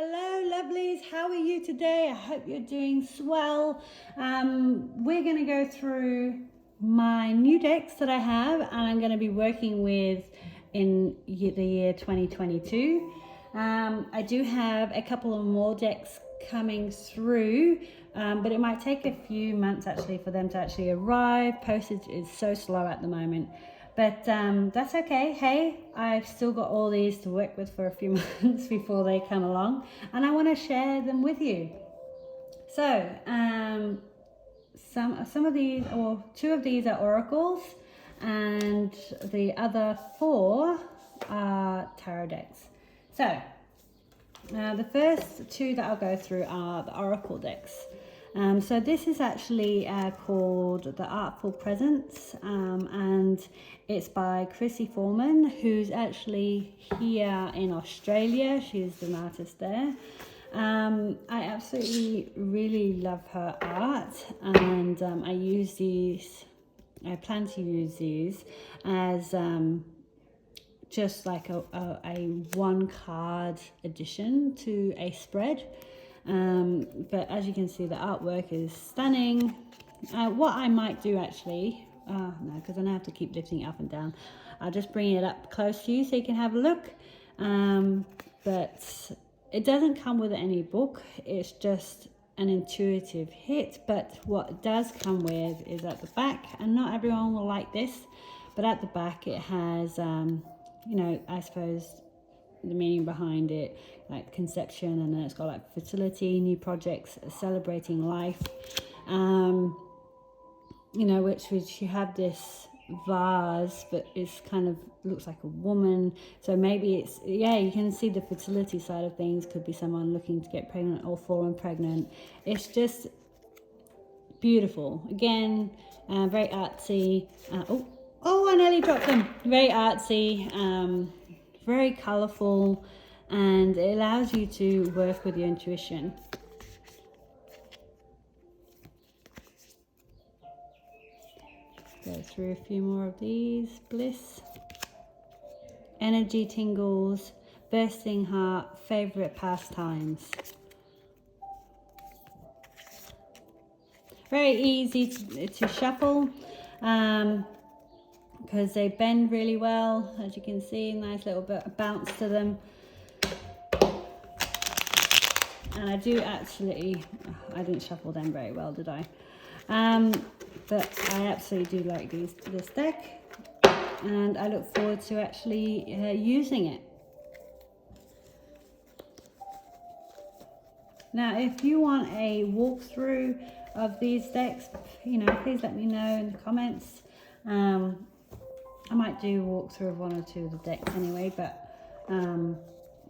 Hello lovelies, how are you today? I hope you're doing swell. We're going to go through my new decks that I have and I'm going to be working with in the year 2022. I do have a couple of more decks coming through, but it might take a few months actually for them to actually arrive. Postage is so slow at the moment. But that's okay. Hey, I've still got all these to work with for a few months before they come along, and I want to share them with you. So some of these, or two of these, are oracles, and the other four are tarot decks. So the first two that I'll go through are the oracle decks. So this is actually called the Artful Presence, and it's by Chrissy Foreman, who's actually here in Australia. She's an artist there. I absolutely really love her art, and I plan to use these as just like a one card addition to a spread. But as you can see, the artwork is stunning. What I might do actually, no, because then I have to keep lifting it up and down. I'll just bring it up close to you so you can have a look. But it doesn't come with any book. It's just an intuitive hit. But what it does come with is at the back, and not everyone will like this, but at the back it has, you know, I suppose the meaning behind it, like conception, and then it's got like fertility, new projects, celebrating life, you know, which you have this vase, but it's kind of looks like a woman, so maybe it's, yeah, you can see the fertility side of things. Could be someone looking to get pregnant or fallen pregnant. It's just beautiful. Again, very artsy. Oh, I nearly dropped them. Very artsy, very colorful, and it allows you to work with your intuition. Go through a few more of these. Bliss, energy tingles, bursting heart, favorite pastimes. Very easy to shuffle, because they bend really well, as you can see. Nice little bit of bounce to them. And I do actually, I didn't shuffle them very well, did I? But I absolutely do like this deck, and I look forward to actually using it. Now, if you want a walkthrough of these decks, you know, please let me know in the comments. I might do a walkthrough of one or two of the decks anyway, but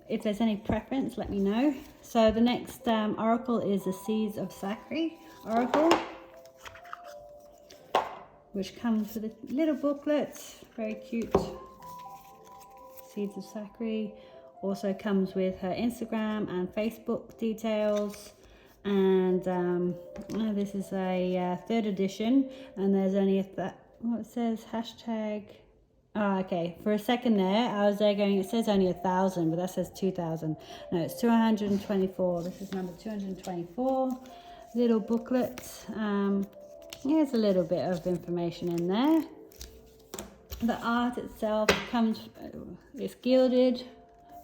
if there's any preference, let me know. So the next oracle is the Seeds of Zachary oracle, which comes with a little booklet, very cute. Seeds of Zachary also comes with her Instagram and Facebook details. And this is a third edition, and there's only what it says, hashtag. Oh, okay, for a second there I was there going, it says only 1,000, but that says 2,000. No, it's 224. This is number 224. Little booklet. Here's a little bit of information in there. The art itself comes, it's gilded,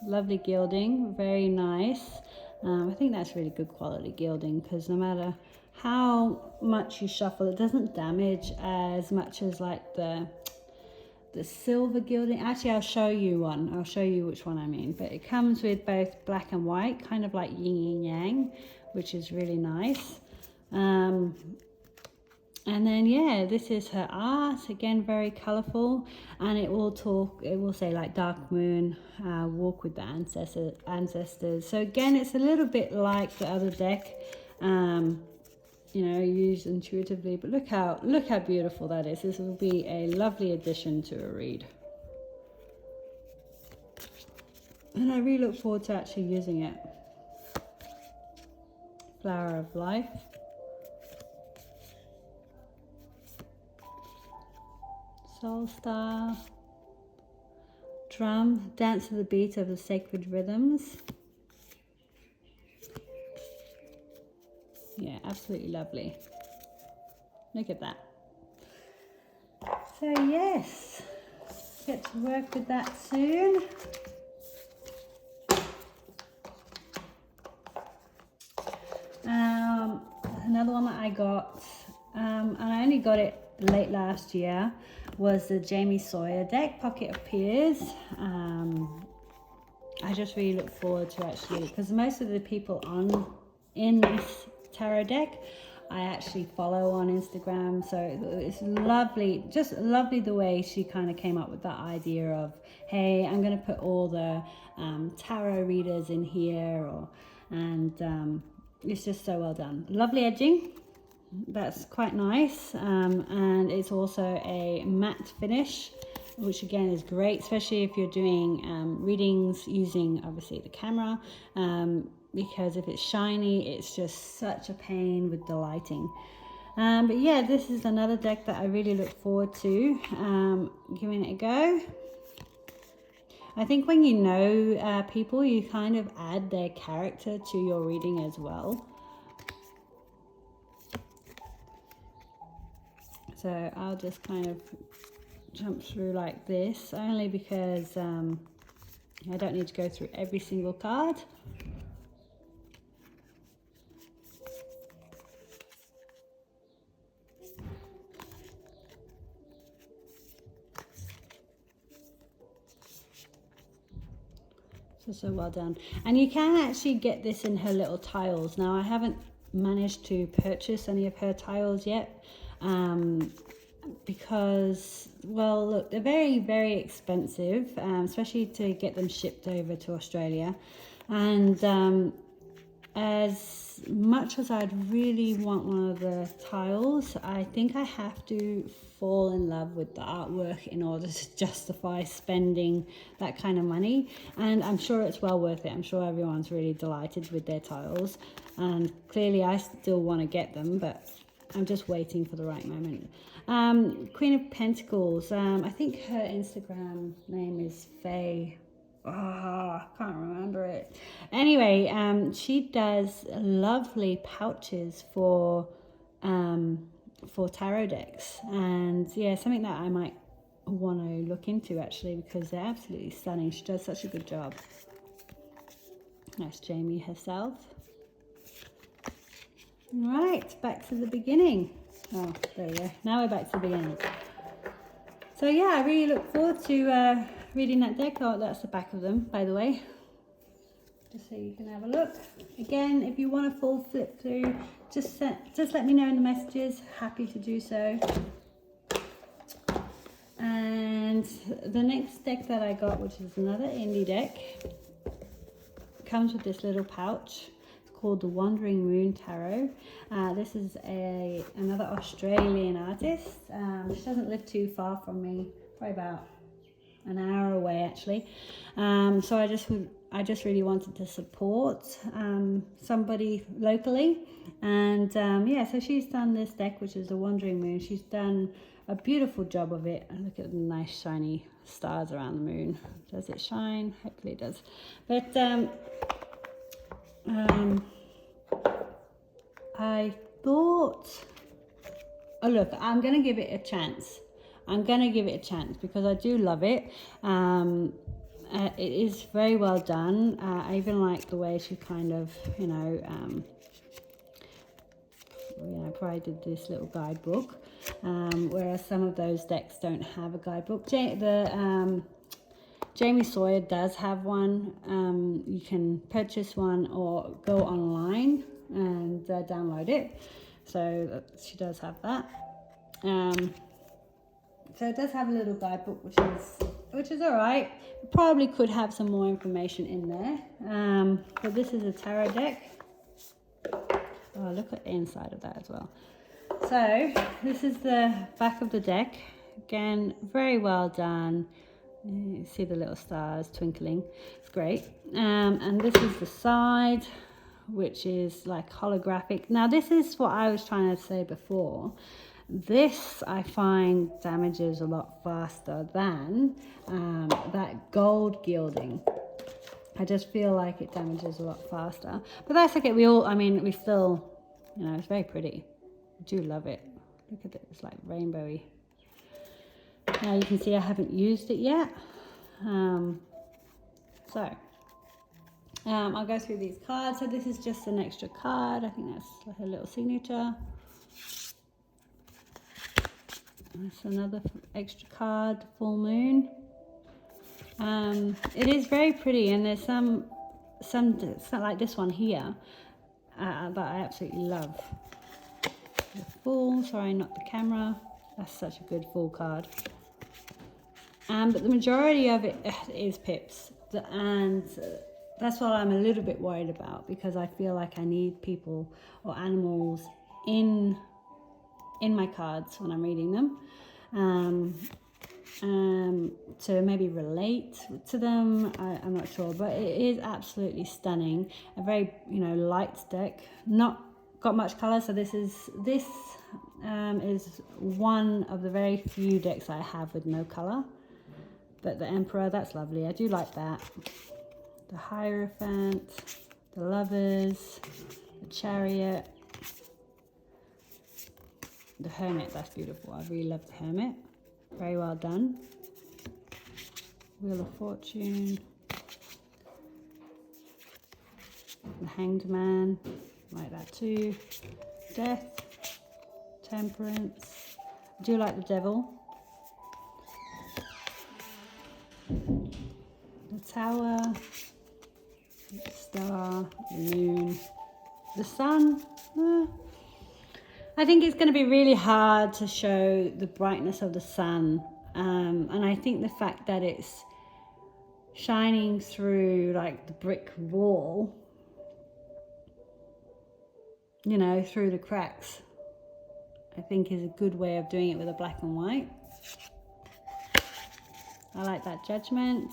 lovely gilding, very nice. I think that's really good quality gilding, because no matter how much you shuffle, it doesn't damage as much as like the silver gilding. Actually, I'll show you one. I'll show you which one I mean. But it comes with both black and white, kind of like yin and yang, which is really nice. And then, yeah, this is her art. Again, very colorful, and it will say like dark moon, walk with the ancestors. So again, it's a little bit like the other deck, you know, used intuitively, but look how beautiful that is. This will be a lovely addition to a read, and I really look forward to actually using it. Flower of Life, Soul Star, Drum, dance to the beat of the sacred rhythms, Yeah, absolutely lovely. Look at that. So yes, get to work with that soon. Another one that I got, and I only got it late last year, was the Jamie Sawyer deck, Pocket of Peers. I just really look forward to actually, because most of the people in this tarot deck I actually follow on Instagram, so it's lovely, just lovely the way she kind of came up with that idea of, hey, I'm going to put all the tarot readers in here, and it's just so well done. Lovely edging, that's quite nice, and it's also a matte finish, which again is great, especially if you're doing readings using obviously the camera, because if it's shiny, it's just such a pain with the lighting. But yeah, this is another deck that I really look forward to giving it a go. I think when you know people, you kind of add their character to your reading as well. So I'll just kind of jump through like this, only because I don't need to go through every single card. So well done. And you can actually get this in her little tiles. Now I haven't managed to purchase any of her tiles yet, because, well, look, they're very, very expensive, especially to get them shipped over to Australia. And as much as I'd really want one of the tiles, I think I have to fall in love with the artwork in order to justify spending that kind of money. And I'm sure it's well worth it. I'm sure everyone's really delighted with their tiles, and clearly I still want to get them, but I'm just waiting for the right moment. Queen of Pentacles, I think her Instagram name is Faye. Oh, I can't remember it. Anyway, she does lovely pouches for tarot decks, and yeah, something that I might want to look into actually, because they're absolutely stunning. She does such a good job. That's Jamie herself. Right, back to the beginning. Oh, there we go. Now we're back to the beginning. So yeah, I really look forward to reading that deck. Oh, that's the back of them, by the way, just so you can have a look. Again, if you want a full flip through, just let me know in the messages. Happy to do so. And the next deck that I got, which is another indie deck, comes with this little pouch. It's called the Wandering Moon Tarot. This is another Australian artist. She doesn't live too far from me, probably about an hour away actually. So I just really wanted to support somebody locally, and yeah, so she's done this deck, which is the Wandering Moon. She's done a beautiful job of it. Look at the nice shiny stars around the moon. Does it shine? Hopefully it does. But I thought, oh look, I'm gonna give it a chance. Because I do love it. It is very well done. I even like the way she kind of, provided this little guidebook, whereas some of those decks don't have a guidebook. Jamie Sawyer does have one. You can purchase one or go online and download it. So she does have that. So it does have a little guidebook, which is all right. Probably could have some more information in there. But this is a tarot deck. Oh, look at the inside of that as well. So this is the back of the deck. Again, very well done. You see the little stars twinkling. It's great. And this is the side, which is like holographic. Now this is what I was trying to say before. This I find damages a lot faster than that gold gilding. I just feel like it damages a lot faster, but that's okay. We still You know, it's very pretty. I do love it. Look at it, it's like rainbowy. Now you can see I haven't used it yet. I'll go through these cards. So this is just an extra card. I think that's like a little signature. That's another extra card, full moon. It is very pretty, and there's some it's not like this one here that I absolutely love. The Fool, sorry, not the camera. That's such a good Fool card. But the majority of it is pips, and that's what I'm a little bit worried about, because I feel like I need people or animals in my cards when I'm reading them, to maybe relate to them. I'm not sure, but it is absolutely stunning. A very, you know, light deck, not got much color. So this is one of the very few decks I have with no color. But the Emperor, that's lovely. I do like that. The Hierophant, the Lovers, the Chariot, the Hermit, that's beautiful. I really love the Hermit. Very well done. Wheel of Fortune. The Hanged Man, like that too. Death, Temperance. I do like the Devil. The Tower, the Star, the Moon, the Sun. I think it's going to be really hard to show the brightness of the sun, and I think the fact that it's shining through like the brick wall, you know, through the cracks, I think is a good way of doing it with a black and white. I like that. Judgment,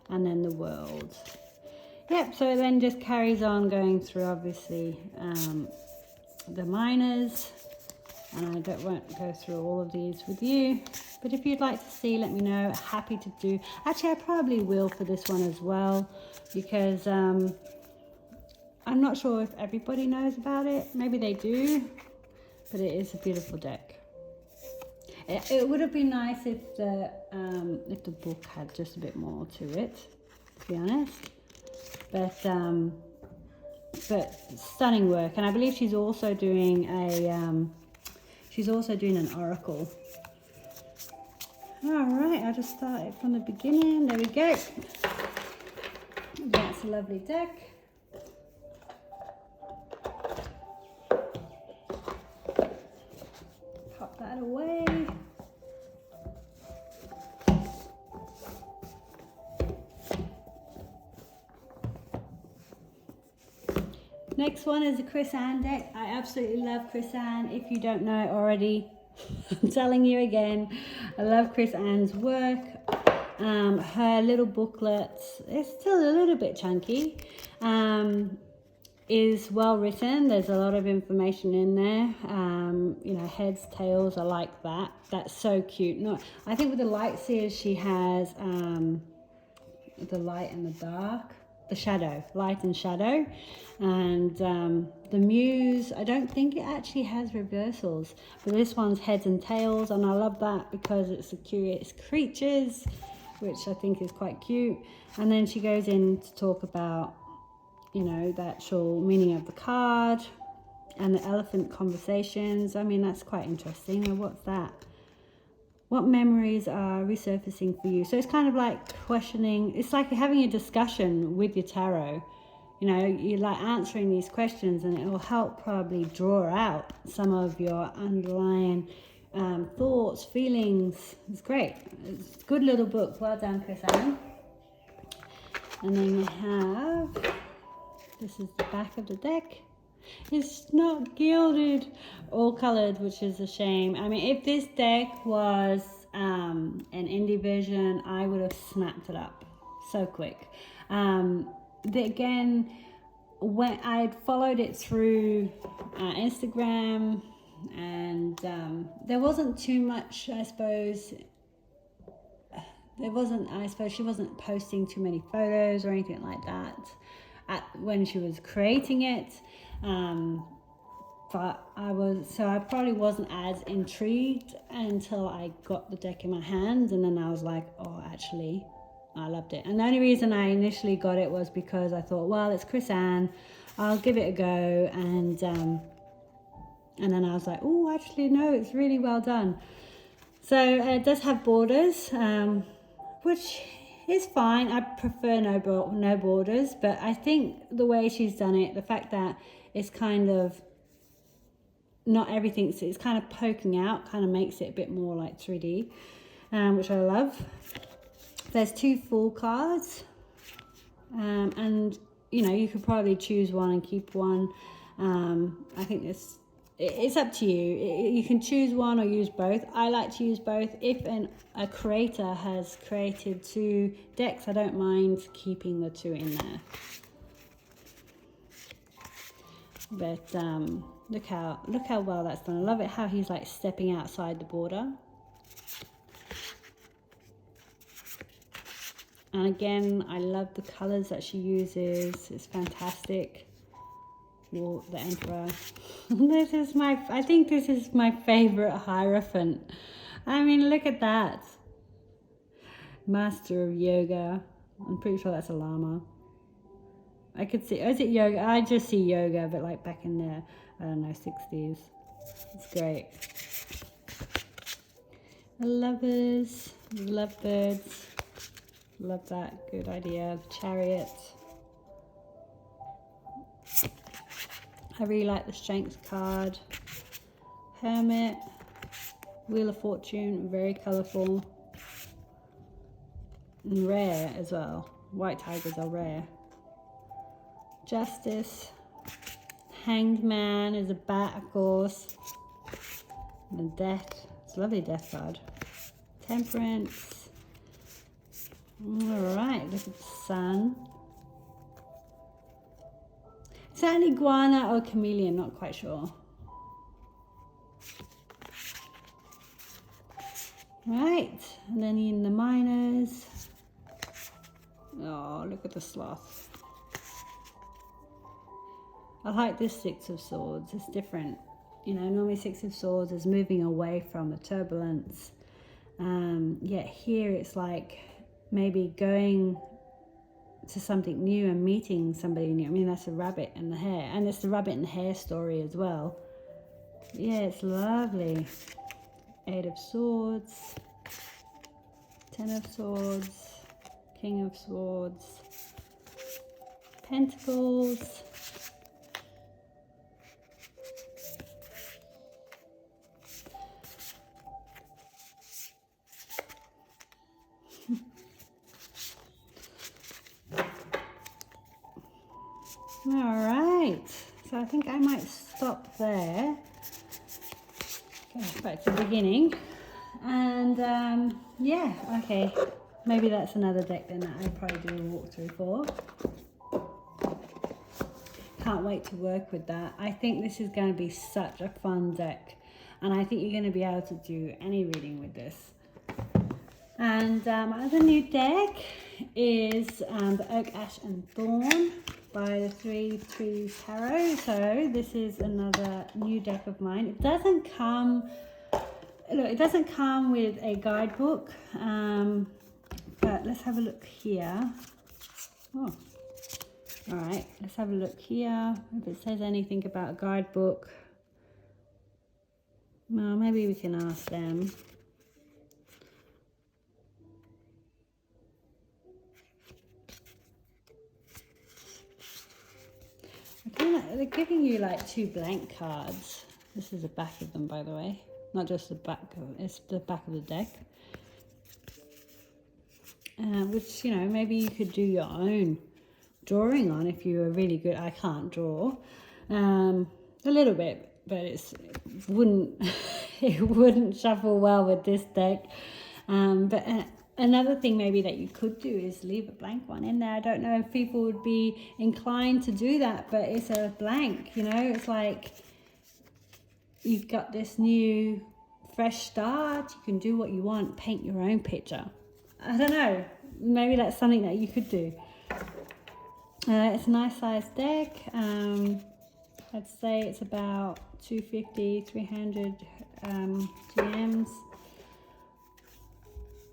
and then the World. Yep, so it then just carries on going through, obviously, the minors, and I won't go through all of these with you, but if you'd like to see, let me know. Happy to do. Actually, I probably will for this one as well, because I'm not sure if everybody knows about it. Maybe they do, but it is a beautiful deck. It would have been nice if the book had just a bit more to it, to be honest, but stunning work. And I believe she's also doing an oracle. All right, I'll just start it from the beginning. There we go. That's a lovely deck. Pop that away. Next one is a Chris Ann deck. I absolutely love Chris Ann. If you don't know it already, I'm telling you again. I love Chris Ann's work. Her little booklets, it's still a little bit chunky, is well written. There's a lot of information in there. You know, heads, tails, I like that. That's so cute. No, I think with the light seers she has the light and the dark. The shadow, light and shadow, and the muse, I don't think it actually has reversals, but this one's heads and tails, and I love that because it's the curious creatures, which I think is quite cute. And then she goes in to talk about, you know, the actual meaning of the card and the elephant conversations. I mean, that's quite interesting. And what's that? What memories are resurfacing for you? So it's kind of like questioning, it's like having a discussion with your tarot. You know, you're like answering these questions, and it will help probably draw out some of your underlying thoughts, feelings. It's great. It's a good little book. Well done, Chris Ann. And then we have, this is the back of the deck. It's not gilded or colored, which is a shame. I mean, if this deck was an indie version, I would have snapped it up so quick. Again, when I'd followed it through Instagram, and there wasn't too much, I suppose. She wasn't posting too many photos or anything like that when she was creating it. But I probably wasn't as intrigued until I got the deck in my hands, and then I was like, oh, actually, I loved it. And the only reason I initially got it was because I thought, well, it's Chris Anne, I'll give it a go, and then I was like, oh, actually, no, it's really well done. So it does have borders, which is fine. I prefer no borders, but I think the way she's done it, the fact that it's kind of not everything, so it's kind of poking out, kind of makes it a bit more like 3D, which I love. There's 2 full cards, and you know, you could probably choose one and keep one. I think it's up to you. You can choose one or use both. I like to use both. If a creator has created 2 decks, I don't mind keeping the 2 in there. But look how well that's done. I love it how he's like stepping outside the border. And again, I love the colors that she uses. It's fantastic. Well, the Emperor. I think this is my favorite Hierophant. I mean, look at that. Master of Yoga. I'm pretty sure that's a llama. I could see, is it yoga? I just see yoga, but like back in the, I don't know, 60s. It's great. Lovers, lovebirds. Love that, good idea. The Chariot. I really like the Strength card. Hermit. Wheel of Fortune, very colourful. And rare as well. White tigers are rare. Justice. Hanged Man is a bat, of course. And Death. It's a lovely Death card. Temperance. Alright, look at the Sun. Is that an iguana or chameleon? Not quite sure. Right, and then in the Minors. Oh, look at the Sloth. I like this 6 of Swords. It's different. You know, normally 6 of Swords is moving away from the turbulence. Yet here it's like maybe going to something new and meeting somebody new. I mean, that's a rabbit and the hare. And it's the rabbit and hare story as well. Yeah, it's lovely. 8 of Swords. 10 of Swords. King of Swords. Pentacles. All right, so I think I might stop there. Go back to the beginning. And yeah, okay, maybe that's another deck then that I'll probably do a walkthrough for. Can't wait to work with that. I think this is going to be such a fun deck, and I think you're going to be able to do any reading with this. And my other new deck is the Oak, Ash and Thorn by the 3 Trees Tarot. So this is another new deck of mine. It doesn't come, look, it doesn't come with a guidebook, but let's have a look here. Oh, all right, let's have a look here. If it says anything about a guidebook, well, maybe we can ask them. They're giving you like 2 blank cards. This is the back of them, by the way. Not just the back of it, it's the back of the deck. Which, you know, maybe you could do your own drawing on if you were really good. I can't draw. A little bit, but it wouldn't shuffle well with this deck. But another thing maybe that you could do is leave a blank one in there. I don't know if people would be inclined to do that, but it's a blank, you know. It's like you've got this new fresh start. You can do what you want, paint your own picture. I don't know, maybe that's something that you could do. It's a nice sized deck. I'd say it's about 250, 300 GMs.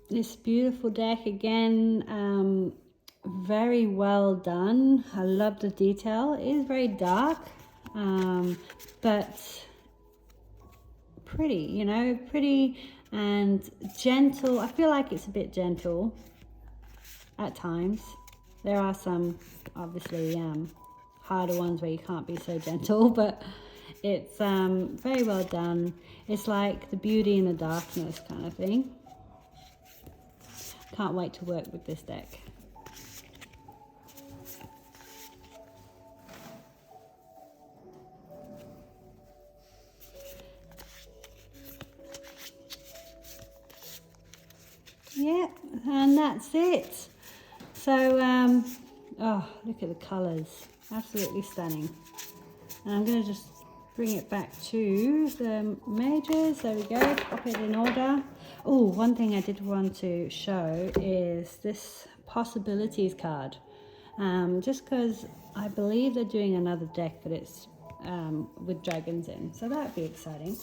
This beautiful deck again, very well done. I love the detail. It is very dark, but pretty, you know, pretty and gentle. I feel like it's a bit gentle at times. There are some obviously harder ones where you can't be so gentle, but it's very well done. It's like the beauty in the darkness kind of thing. Can't wait to work with this deck. Yeah, and that's it. So, oh, look at the colours. Absolutely stunning. And I'm going to just bring it back to the majors. There we go. Pop it in order. Oh, one thing I did want to show is this possibilities card. Just because I believe they're doing another deck, but it's with dragons in. So that would be exciting.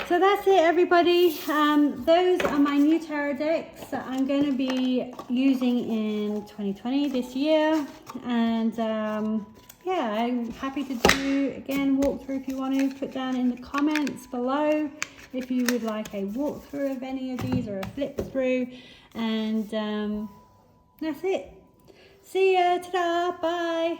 So that's it, everybody. Those are my new tarot decks that I'm going to be using in 2020 this year. And yeah, I'm happy to do, again, walkthrough if you want to. Put down in the comments below if you would like a walkthrough of any of these or a flip through. And that's it. See ya. Ta-da. Bye.